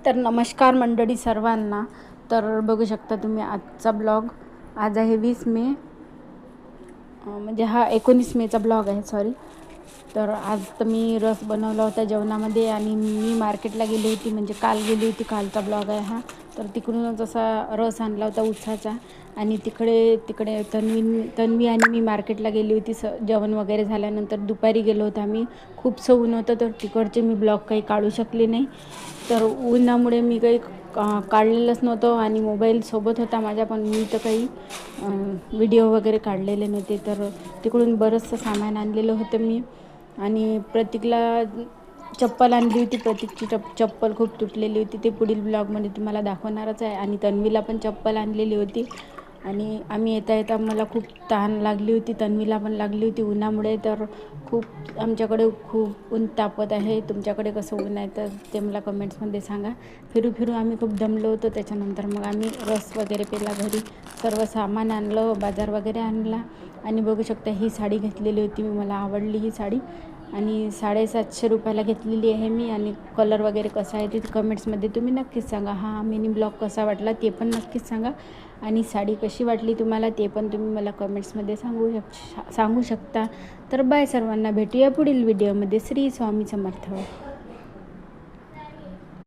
तर नमस्कार मंडळी सर्वांना. तर बघू शकता तुम्ही आजचा ब्लॉग. आज आहे 20 मे, म्हणजे हा 19 मेचा ब्लॉग आहे, सॉरी. तर आज तर मी रस बनवला होता जेवणामध्ये आणि मी मार्केटला गेली होती, म्हणजे काल गेली होती, कालचा ब्लॉग आहे हा. तर तिकडूनच असा रस आणला होता उसाचा. आणि तिकडे तन्वी आणि मी मार्केटला गेली होती. जेवण वगैरे झाल्यानंतर दुपारी गेलो होतो आम्ही. खूपसं ऊन होतं, तर तिकडचे मी ब्लॉग काही काढू शकले नाही. तर उन्हामुळे मी काही काढलेलंच नव्हतं आणि मोबाईल सोबत होता माझ्या, पण मी तर काही व्हिडिओ वगैरे काढलेले नव्हते. तर तिकडून बरंचसं सामान आणलेलं होतं मी. आणि प्रतीकला चप्पल आणली होती. प्रतीकची चप्पल खूप तुटलेली होती, ते पुढील ब्लॉगमध्ये तुम्हाला दाखवणारच आहे. आणि तन्वीला पण चप्पल आणलेली होती. आणि आम्ही येता येता मला खूप तहान लागली होती, तन्वीला पण लागली होती उन्हामुळे. तर खूप आमच्याकडे खूप ऊन तापत आहे. तुमच्याकडे कसं ऊन आहे तर ते मला कमेंट्समध्ये सांगा. फिरू आम्ही खूप दमलो होतो. त्याच्यानंतर मग आम्ही रस वगैरे पेला, घरी सर्व सामान आणलं, बाजार वगैरे आणला. आणि बघू शकता ही साडी घेतलेली होती मी, मला आवडली ही साडी. आणि 750 रुपयाला घेतलेली आहे मी. आणि कलर वगैरे कसा आहे ते कमेंट्समध्ये तुम्ही नक्कीच सांगा. हा मिनी ब्लॉग कसा वाटला ते पण नक्कीच सांगा. आणि साडी कशी वाटली तुम्हाला ते पण तुम्ही मला कमेंट्समध्ये सांगू शकता. तर बाय सर्वांना, भेटूया पुढील व्हिडिओमध्ये. श्री स्वामी समर्थ.